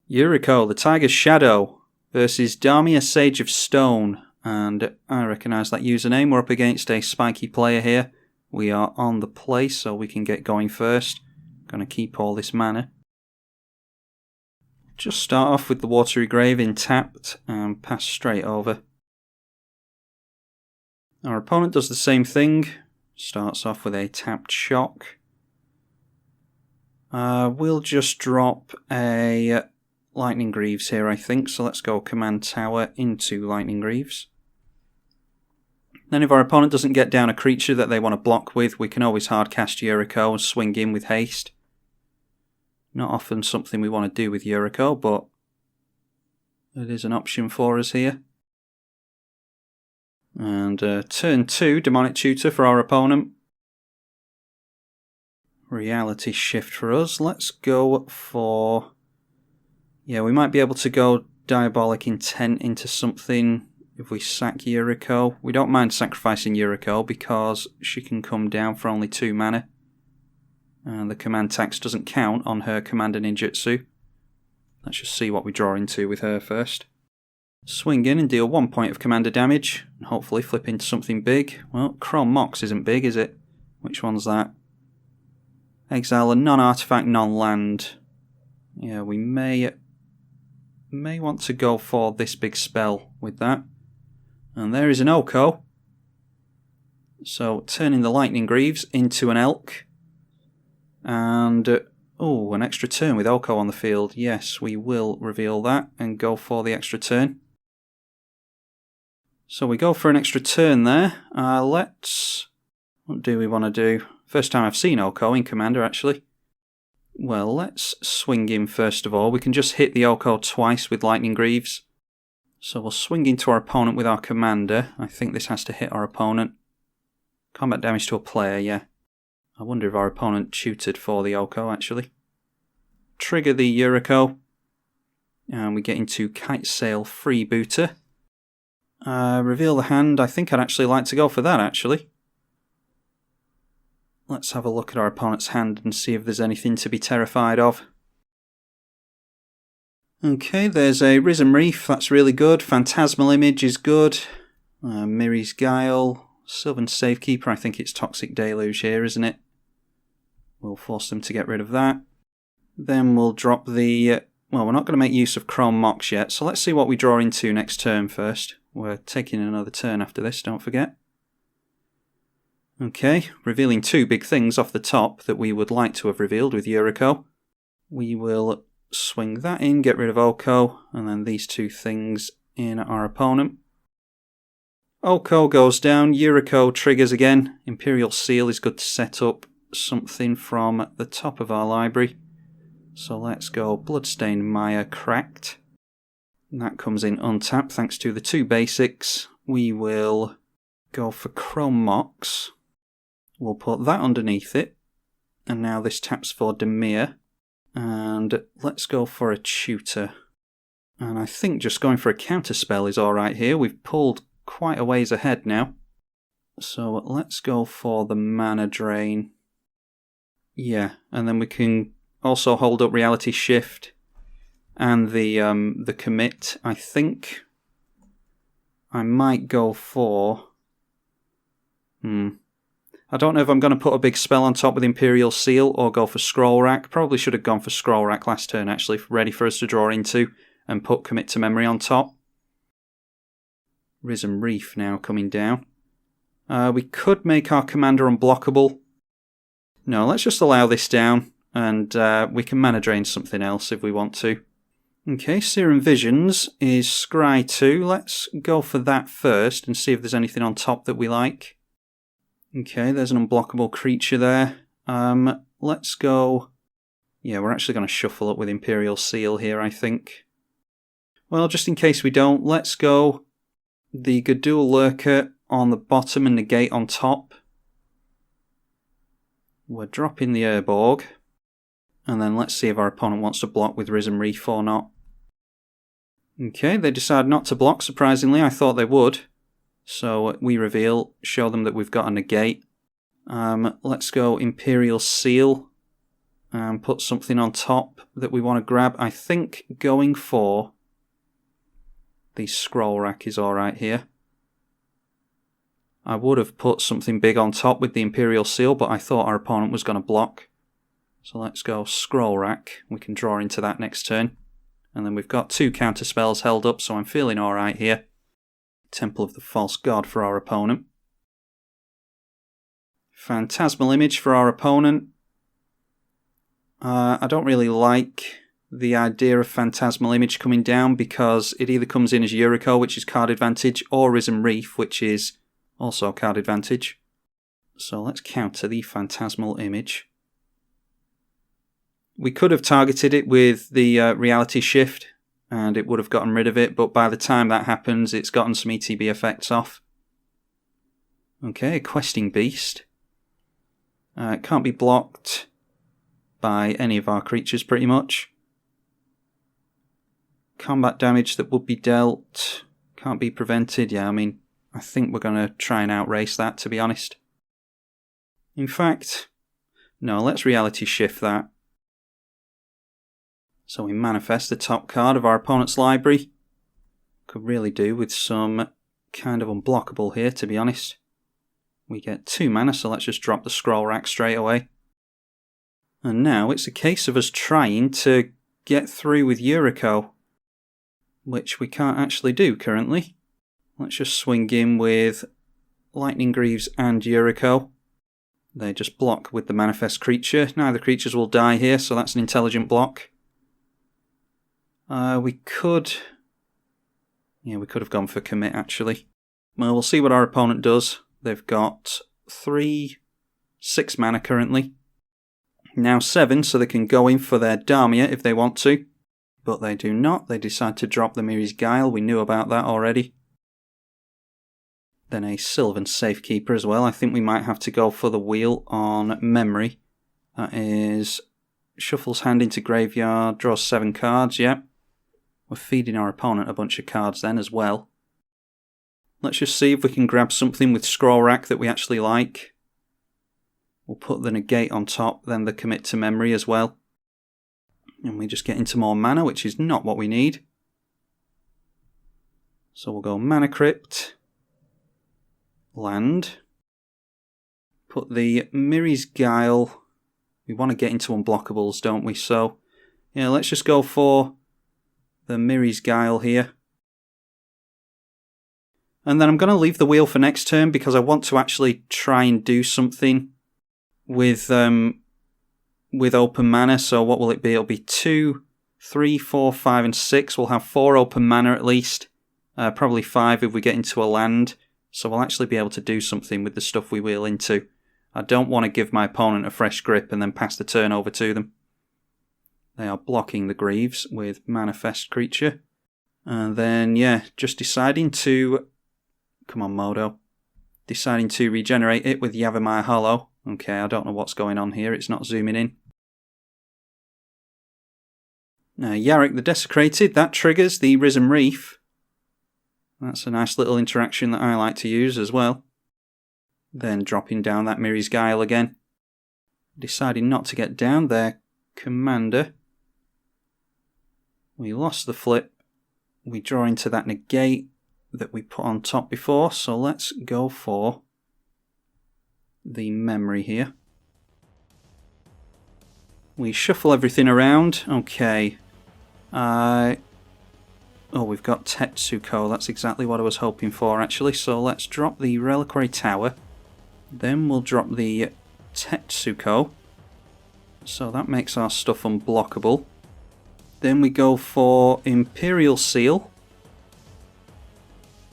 Yuriko the Tigers Shadow versus Damia Sage of Stone, and I recognise that username. We're up against a spiky player here. We are on the play, so we can get going first. Going to keep all this mana. Just start off with the Watery Grave in tapped and pass straight over. Our opponent does the same thing. Starts off with a tapped shock. We'll just drop a Lightning Greaves here, I think. So let's go Command Tower into Lightning Greaves. Then if our opponent doesn't get down a creature that they want to block with, we can always hardcast Yuriko and swing in with haste. Not often something we want to do with Yuriko, but it is an option for us here. And turn 2, Demonic Tutor for our opponent. Reality Shift for us. Let's go for... yeah, we might be able to go Diabolic Intent into something if we sack Yuriko. We don't mind sacrificing Yuriko because she can come down for only 2 mana. And the command tax doesn't count on her Commander Ninjutsu. Let's just see what we draw into with her first. Swing in and deal 1 point of commander damage, and hopefully flip into something big. Well, Chrome Mox isn't big, is it? Which one's that? Exile a non-artifact, non-land. Yeah, we may want to go for this big spell with that. And there is an Oko. So turning the Lightning Greaves into an Elk. And, oh, an extra turn with Oko on the field. Yes, we will reveal that and go for the extra turn. So we go for an extra turn there. What do we want to do? First time I've seen Oko in Commander, actually. Well, let's swing in first of all. We can just hit the Oko twice with Lightning Greaves. So we'll swing into our opponent with our Commander. I think this has to hit our opponent. Combat damage to a player, yeah. I wonder if our opponent tutored for the Oko, actually. Trigger the Yuriko. And we get into Kite Sail Freebooter. Reveal the hand. I think I'd actually like to go for that, actually. Let's have a look at our opponent's hand and see if there's anything to be terrified of. Okay, there's a Risen Reef. That's really good. Phantasmal Image is good. Miri's Guile. Sylvan Safekeeper. I think it's Toxic Deluge here, isn't it? We'll force them to get rid of that. Then we'll drop the... well, we're not going to make use of Chrome Mox yet, so let's see what we draw into next turn first. We're taking another turn after this, don't forget. Okay, revealing 2 big things off the top that we would like to have revealed with Yuriko. We will swing that in, get rid of Oko, and then these 2 things in our opponent. Oko goes down, Yuriko triggers again. Imperial Seal is good to set up something from the top of our library. So let's go Bloodstained Mire Cracked. And that comes in untapped thanks to the 2 basics. We will go for Chrome Mox. We'll put that underneath it. And now this taps for Damia. And let's go for a Tutor. And I think just going for a counterspell is alright here. We've pulled quite a ways ahead now. So let's go for the Mana Drain. Yeah, and then we can also hold up Reality Shift and the Commit. I think I might go for... I don't know if I'm going to put a big spell on top with Imperial Seal or go for Scroll Rack. Probably should have gone for Scroll Rack last turn, actually, ready for us to draw into and put Commit to Memory on top. Risen Reef now coming down. We could make our Commander unblockable. No, let's just allow this down, and we can Mana Drain something else if we want to. Okay, Serum Visions is Scry 2. Let's go for that first and see if there's anything on top that we like. Okay, there's an unblockable creature there. Let's go... yeah, we're actually going to shuffle up with Imperial Seal here, I think. Well, just in case we don't, let's go the Gudul Lurker on the bottom and negate on top. We're dropping the Urborg. And then let's see if our opponent wants to block with Risen Reef or not. Okay, they decide not to block, surprisingly. I thought they would. So we reveal, show them that we've got a negate. Let's go Imperial Seal and put something on top that we want to grab. I think going for the Scroll Rack is alright here. I would have put something big on top with the Imperial Seal, but I thought our opponent was going to block. So let's go Scroll Rack. We can draw into that next turn. And then we've got 2 counter spells held up, so I'm feeling alright here. Temple of the False God for our opponent. Phantasmal Image for our opponent. I don't really like the idea of Phantasmal Image coming down because it either comes in as Yuriko, which is card advantage, or Risen Reef, which is also card advantage. So let's counter the Phantasmal Image. We could have targeted it with the Reality Shift and it would have gotten rid of it, but by the time that happens it's gotten some ETB effects off. Okay, Questing Beast. It can't be blocked by any of our creatures pretty much. Combat damage that would be dealt can't be prevented. Yeah, I mean, I think we're going to try and outrace that, to be honest. In fact, no, let's Reality Shift that. So we manifest the top card of our opponent's library. Could really do with some kind of unblockable here, to be honest. We get 2 mana, so let's just drop the Scroll Rack straight away. And now it's a case of us trying to get through with Yuriko, which we can't actually do currently. Let's just swing in with Lightning Greaves and Yuriko. They just block with the manifest creature. Neither creatures will die here, so that's an intelligent block. We could have gone for commit actually. Well, we'll see what our opponent does. They've got 6 mana currently. Now 7, so they can go in for their Damia if they want to. But they do not. They decide to drop the Miri's Guile. We knew about that already. Then a Sylvan Safekeeper as well. I think we might have to go for the wheel on memory. That is shuffles hand into graveyard, draws 7 cards, yeah. We're feeding our opponent a bunch of cards then as well. Let's just see if we can grab something with Scroll Rack that we actually like. We'll put the negate on top, then the commit to memory as well. And we just get into more mana, which is not what we need. So we'll go Mana Crypt, land, put the Miri's Guile. We want to get into unblockables, don't we? So, yeah, let's just go for the Miri's Guile here. And then I'm going to leave the wheel for next turn because I want to actually try and do something with open mana. So what will it be? It'll be 2, 3, 4, 5 and 6. We'll have 4 open mana at least. Probably 5 if we get into a land. So we'll actually be able to do something with the stuff we wheel into. I don't want to give my opponent a fresh grip and then pass the turn over to them. They are blocking the Greaves with Manifest Creature. And then, yeah, just deciding to... Come on, Modo. Deciding to regenerate it with Yavimaya Hollow. Okay, I don't know what's going on here. It's not zooming in. Now, Yarick the Desecrated. That triggers the Risen Reef. That's a nice little interaction that I like to use as well. Then dropping down that Miri's Guile again. Deciding not to get down their Commander. We lost the flip. We draw into that negate that we put on top before. So let's go for the memory here. We shuffle everything around. Okay. Oh, we've got Tetsuko. That's exactly what I was hoping for, actually. So let's drop the Reliquary Tower. Then we'll drop the Tetsuko. So that makes our stuff unblockable. Then we go for Imperial Seal.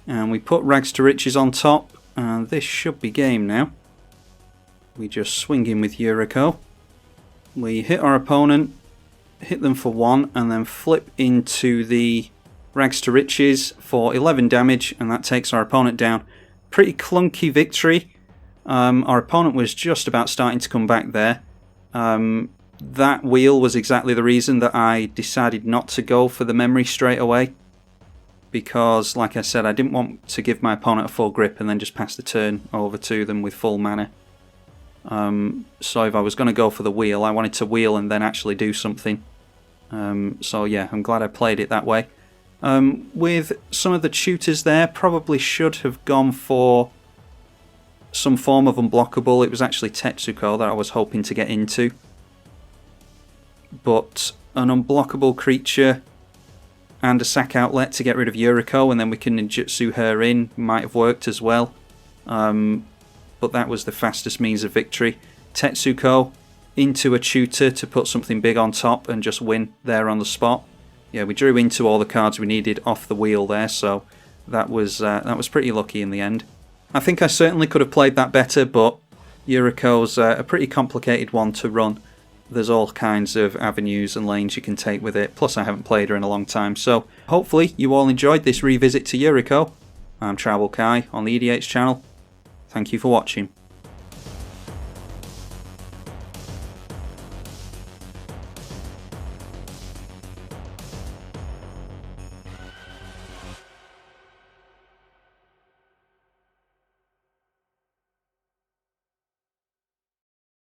And we put Rags to Riches on top. And this should be game now. We just swing in with Yuriko. We hit our opponent, hit them for 1, and then flip into the Rags to Riches for 11 damage, and that takes our opponent down. Pretty clunky victory. Our opponent was just about starting to come back there. That wheel was exactly the reason that I decided not to go for the memory straight away. because, like I said, I didn't want to give my opponent a full grip and then just pass the turn over to them with full mana. So if I was going to go for the wheel, I wanted to wheel and then actually do something. So yeah, I'm glad I played it that way. With some of the tutors there, probably should have gone for some form of unblockable. It was actually Tetsuko that I was hoping to get into. But an unblockable creature and a sack outlet to get rid of Yuriko, and then we can ninjutsu her in, might have worked as well. But that was the fastest means of victory. Tetsuko into a tutor to put something big on top and just win there on the spot. Yeah, we drew into all the cards we needed off the wheel there, so that was pretty lucky in the end. I think I certainly could have played that better, but Yuriko's a pretty complicated one to run. There's all kinds of avenues and lanes you can take with it, plus I haven't played her in a long time, so hopefully you all enjoyed this revisit to Yuriko. I'm tribalkai on the EDH channel. Thank you for watching.